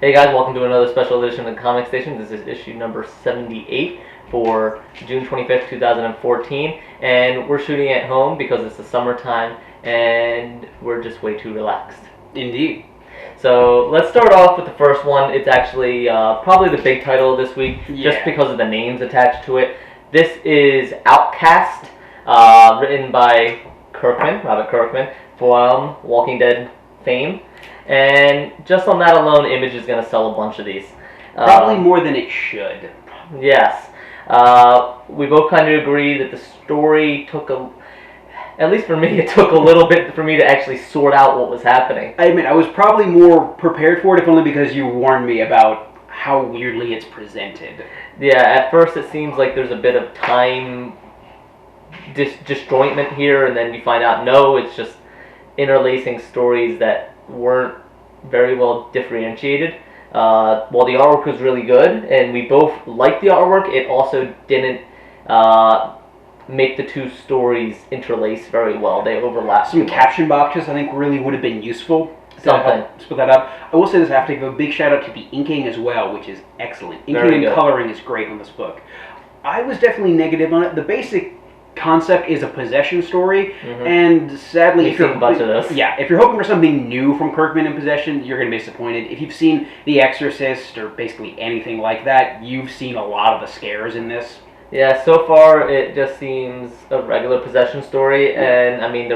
Hey guys, welcome to another special edition of Comic Station. This is issue number 78 for June 25th, 2014. And we're shooting at home because it's the summertime and we're just way too relaxed. Indeed. So let's start off with the first one. It's actually probably the big title this week, just because of the names attached to it. This is Outcast, written by Robert Kirkman, from Walking Dead fame. And just on that alone, Image is going to sell a bunch of these. Probably more than it should. Yes. We both kind of agree that the story took at least for me, it took a little bit for me to actually sort out what was happening. I admit, I was probably more prepared for it, if only because you warned me about how weirdly it's presented. Yeah, at first it seems like there's a bit of time disjointment here, and then you find out, no, it's just interlacing stories that weren't very well differentiated. While the artwork was really good, and we both liked the artwork, it also didn't make the two stories interlace very well. They overlap. Some caption boxes I think really would have been useful. Something. Split that up. I will say this, I have to give a big shout out to the inking as well, which is excellent. Inking Very and good. coloring is great on this book. I was definitely negative on it. The basic concept is a possession story, and sadly, We've seen a bunch of this. Yeah, if you're hoping for something new from Kirkman in Possession, you're going to be disappointed. If you've seen The Exorcist or basically anything like that, you've seen a lot of the scares in this. Yeah, so far it just seems a regular possession story, and I mean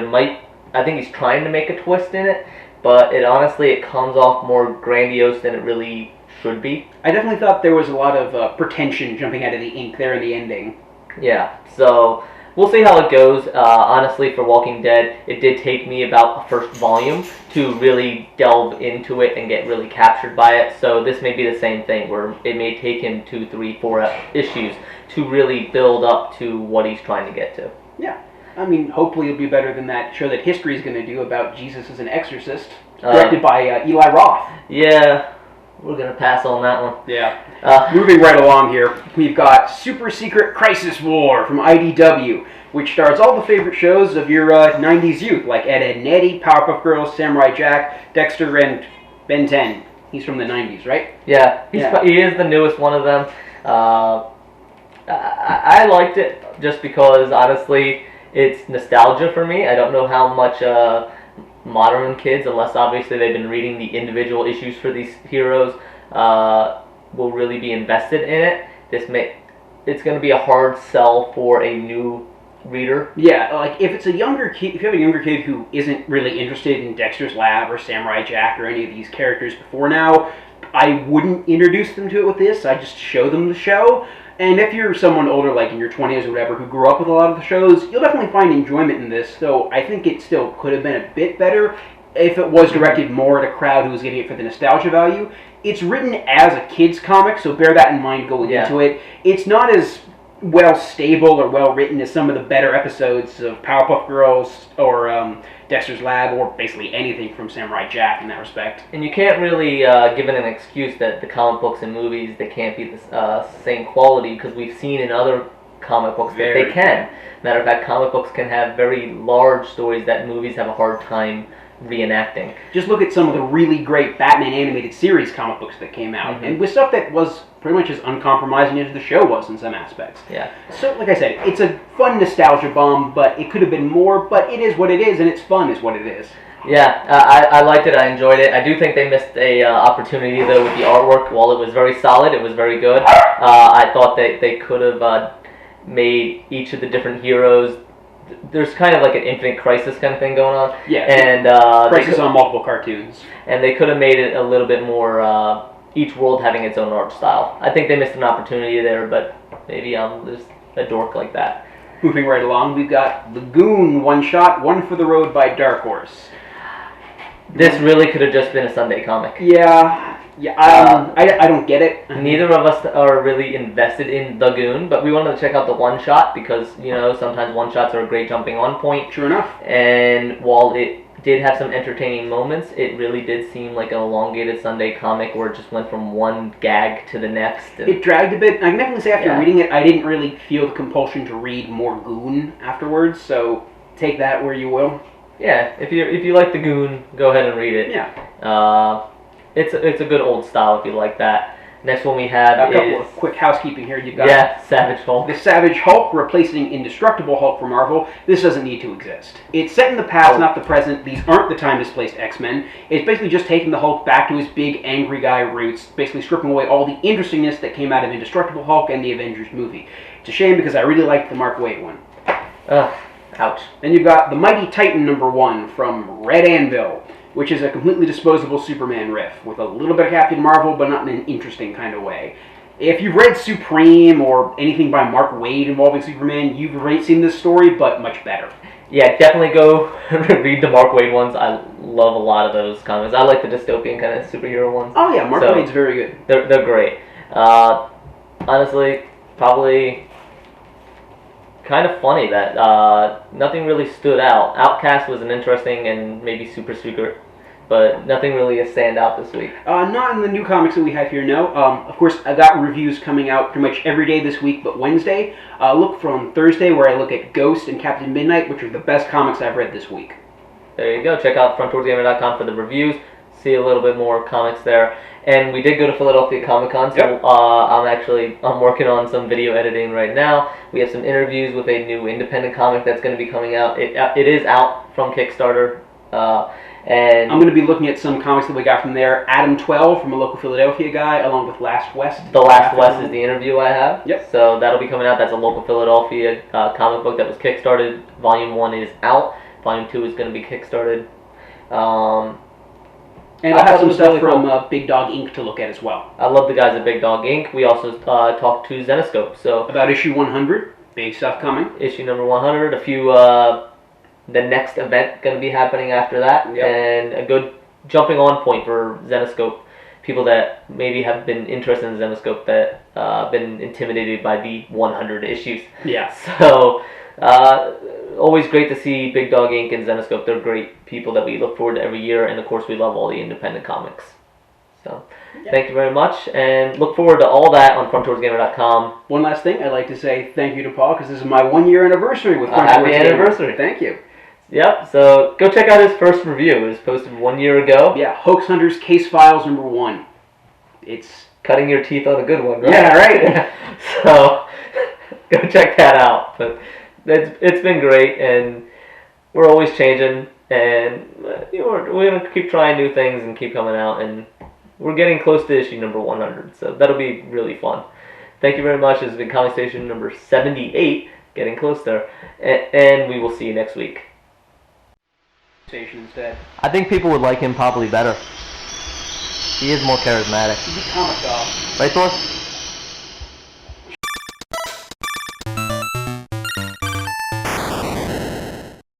I think he's trying to make a twist in it, but it comes off more grandiose than it really should be. I definitely thought there was a lot of pretension jumping out of the ink there in the ending. Yeah, so we'll see how it goes. Honestly, for Walking Dead, it did take me about a first volume to really delve into it and get really captured by it. So this may be the same thing, where it may take him 2, 3, 4 issues to really build up to what he's trying to get to. Yeah. I mean, hopefully it'll be better than that show that History is going to do about Jesus as an exorcist, directed by Eli Roth. Yeah, we're going to pass on that one. Yeah. Moving right along here, we've got Super Secret Crisis War from IDW, which stars all the favorite shows of your 90s youth, like Edd and Eddy, Powerpuff Girls, Samurai Jack, Dexter, and Ben 10. He's from the 90s, right? Yeah, he is the newest one of them. I liked it just because, honestly, it's nostalgia for me. I don't know how much modern kids, unless obviously they've been reading the individual issues for these heroes, will really be invested in it. It's going to be a hard sell for a new reader. Yeah, like if it's a younger kid, if you have a younger kid who isn't really interested in Dexter's Lab or Samurai Jack or any of these characters before now, I wouldn't introduce them to it with this. I just show them the show. And if you're someone older, like in your 20s or whatever, who grew up with a lot of the shows, you'll definitely find enjoyment in this, though I think it still could have been a bit better if it was directed more at a crowd who was getting it for the nostalgia value. It's written as a kid's comic, so bear that in mind going into it. It's not as well stable or well written as some of the better episodes of Powerpuff Girls or Dexter's Lab, or basically anything from Samurai Jack in that respect. And you can't really give it an excuse that the comic books and movies, they can't be the same quality, because we've seen in other comic books that they can. Matter of fact, comic books can have very large stories that movies have a hard time reenacting. Just look at some of the really great Batman animated series comic books that came out, and with stuff that was pretty much as uncompromising as the show was in some aspects. Yeah. So, like I said, it's a fun nostalgia bomb, but it could have been more, but it is what it is, and it's fun is what it is. Yeah, I liked it, I enjoyed it. I do think they missed a opportunity, though, with the artwork. While it was very solid, it was very good. I thought that they could have made each of the different heroes, there's kind of like an Infinite Crisis kind of thing going on. Yeah, and Crisis on multiple cartoons. And they could have made it a little bit more, each world having its own art style. I think they missed an opportunity there, but maybe I'm just a dork like that. Moving right along, we've got the Goon one-shot, One for the Road by Dark Horse. This really could have just been a Sunday comic. Yeah, I don't get it. Neither of us are really invested in the Goon, but we wanted to check out the one-shot because, sometimes one-shots are a great jumping on point. True enough. And while it did have some entertaining moments, it really did seem like an elongated Sunday comic where it just went from one gag to the next. It dragged a bit. I can definitely say after reading it, I didn't really feel the compulsion to read more Goon afterwards, so take that where you will. Yeah, if you like the Goon, go ahead and read it. Yeah. it's a good old style if you like that. Next one we have a couple of quick housekeeping here. You've got Savage Hulk. The Savage Hulk replacing Indestructible Hulk for Marvel. This doesn't need to exist. It's set in the past, not the present. These aren't the time-displaced X-Men. It's basically just taking the Hulk back to his big, angry guy roots, basically stripping away all the interestingness that came out of Indestructible Hulk and the Avengers movie. It's a shame because I really liked the Mark Waid one. Ouch. Then you've got the Mighty Titan #1 from Red Anvil, which is a completely disposable Superman riff, with a little bit of Captain Marvel, but not in an interesting kind of way. If you've read Supreme or anything by Mark Waid involving Superman, you've already seen this story, but much better. Yeah, definitely go read the Mark Waid ones. I love a lot of those comics. I like the dystopian kind of superhero ones. Oh yeah, Mark Waid's very good. They're great. Honestly, probably kind of funny that nothing really stood out. Outcast was an interesting and maybe super secret, but nothing really a standout this week. Not in the new comics that we have here, no. Of course, I got reviews coming out pretty much every day this week, but Wednesday. Look from Thursday, where I look at Ghost and Captain Midnight, which are the best comics I've read this week. There you go. Check out frontdoorgamer.com for the reviews. See a little bit more comics there. And we did go to Philadelphia Comic Con, so yep. I'm working on some video editing right now. We have some interviews with a new independent comic that's going to be coming out. It is out from Kickstarter. And I'm going to be looking at some comics that we got from there. Adam 12 from a local Philadelphia guy, along with Last West. The Last West is the interview I have. Yep. So that'll be coming out. That's a local Philadelphia comic book that was kickstarted. Volume 1 is out. Volume 2 is going to be kickstarted. And I have some stuff from Big Dog Inc. to look at as well. I love the guys at Big Dog Inc. We also talked to Zenescope. So about issue 100, big stuff coming. Issue number 100. A few, the next event going to be happening after that. Yep. And a good jumping on point for Zenescope. People that maybe have been interested in Zenescope that been intimidated by the 100 issues. Yeah. So, always great to see Big Dog Inc. and Zenescope. They're great people that we look forward to every year, and of course we love all the independent comics. So, Thank you very much, and look forward to all that on frontdoorsgamer.com. One last thing, I'd like to say thank you to Paul, because this is my 1-year anniversary with Front Doors Gamer. Happy anniversary. Thank you. Yep, so go check out his first review. It was posted 1 year ago. Yeah, Hoax Hunters Case Files #1. It's cutting your teeth on a good one, right? Yeah, right. So, go check that out. But it's been great, and we're always changing, and we're going to keep trying new things and keep coming out, and we're getting close to issue number 100, so that'll be really fun. Thank you very much. This has been Comic Station number 78, getting close there, and we will see you next week. Instead. I think people would like him probably better. He is more charismatic. He's a comic dog. Right, Thor?